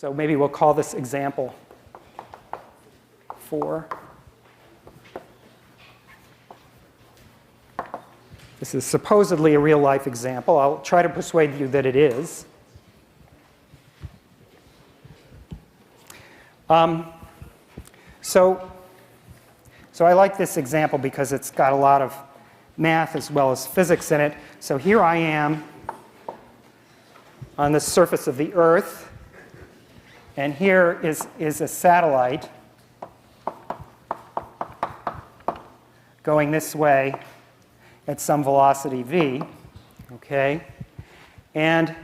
So maybe we'll call this example 4. This is supposedly a real-life example. I'll try to persuade you that it is. So I like this example because it's got a lot of math as well as physics in it. So here I am on the surface of the Earth, and here is a satellite going this way at some velocity v, okay? And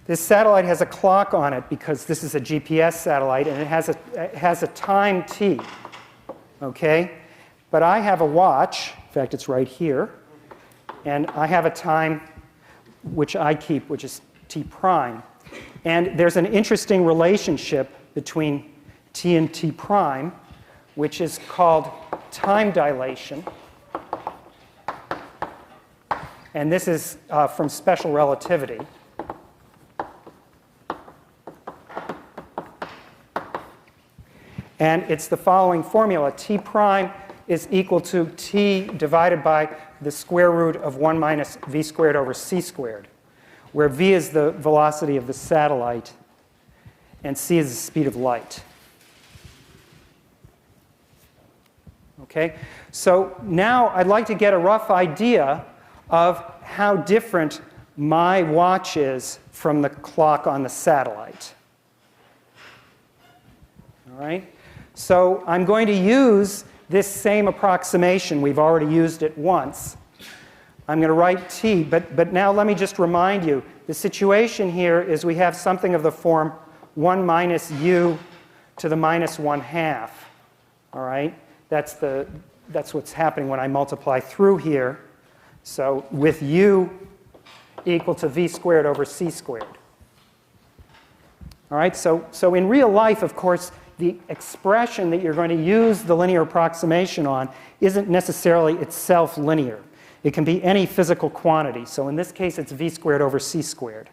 this satellite has a clock on it because this is a GPS satellite, and it has a time t, okay? But I have a watch, in fact it's right here, and I have a time which I keep, which is t prime. And there's an interesting relationship between t and t prime, which is called time dilation. And this is from special relativity. And it's the following formula. T prime is equal to t divided by the square root of 1 minus v squared over c squared, where v is the velocity of the satellite and c is the speed of light. Okay? So now I'd like to get a rough idea of how different my watch is from the clock on the satellite. All right? So I'm going to use this same approximation. We've already used it once. I'm going to write t, but now let me just remind you, the situation here is we have something of the form 1 minus u to the minus 1/2. All right? That's what's happening when I multiply through here. So with u equal to v squared over c squared. All right? So in real life, of course, the expression that you're going to use the linear approximation on isn't necessarily itself linear. It can be any physical quantity. So in this case, it's v squared over c squared.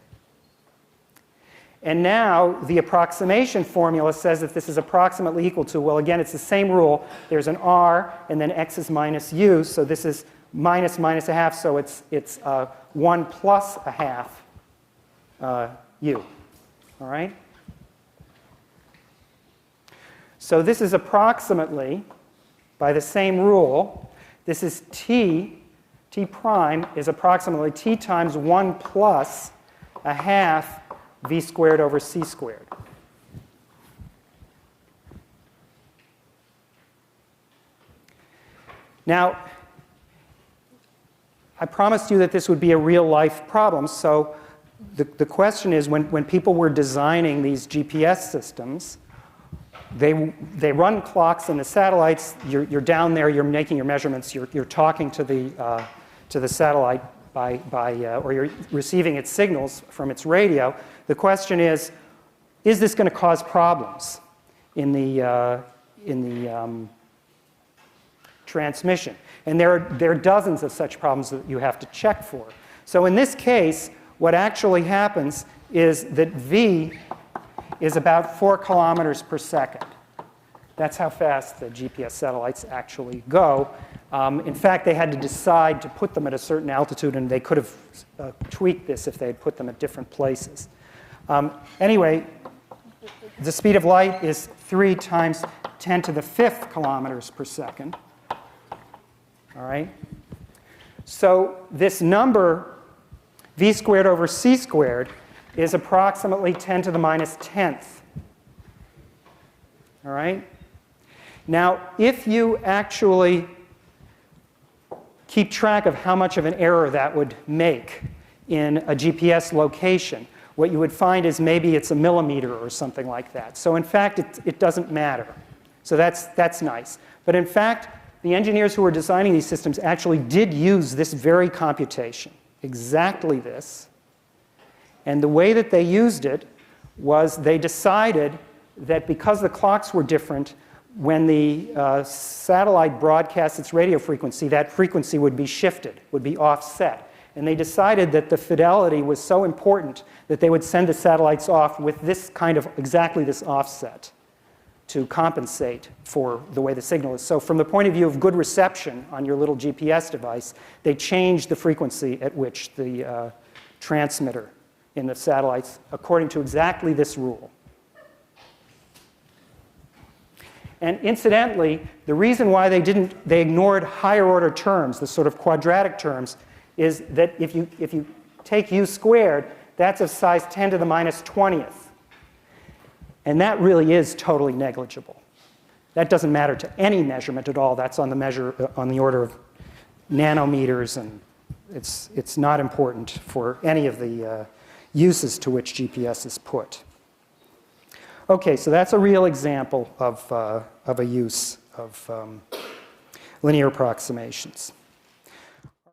And now the approximation formula says that this is approximately equal to, well, again, it's the same rule. There's an r, and then x is minus u. So this is minus minus a half, so it's 1 plus a half u. All right? So this is approximately, by the same rule, this is t prime is approximately t times 1 plus a half v squared over c squared. Now, I promised you that this would be a real-life problem, so the question is, when people were designing these GPS systems, they run clocks in the satellites. You're down there. You're making your measurements. You're talking to the satellite or you're receiving its signals from its radio. The question is this going to cause problems in the transmission? And there are dozens of such problems that you have to check for. So in this case, what actually happens is that v is about 4 kilometers per second. That's how fast the GPS satellites actually go. In fact, they had to decide to put them at a certain altitude, and they could have tweaked this if they had put them at different places. Anyway, the speed of light is 3 times 10 to the 5th kilometers per second. All right? So this number, v squared over c squared, is approximately 10 to the minus 10th. All right? Now, if you actually keep track of how much of an error that would make in a GPS location, what you would find is maybe it's a millimeter or something like that. So in fact, it doesn't matter. So that's nice. But in fact, the engineers who were designing these systems actually did use this very computation, exactly this. And the way that they used it was they decided that because the clocks were different, when the satellite broadcasts its radio frequency, that frequency would be shifted, would be offset. And they decided that the fidelity was so important that they would send the satellites off with this kind of, exactly this offset to compensate for the way the signal is. So from the point of view of good reception on your little GPS device, they changed the frequency at which the transmitter in the satellites according to exactly this rule. And incidentally, the reason why they ignored higher order terms, the sort of quadratic terms, is that if you take u squared, that's of size 10 to the minus 20th. And that really is totally negligible. That doesn't matter to any measurement at all. That's on the order of nanometers, and it's not important for any of the uses to which GPS is put. Okay, so that's a real example of a use of linear approximations.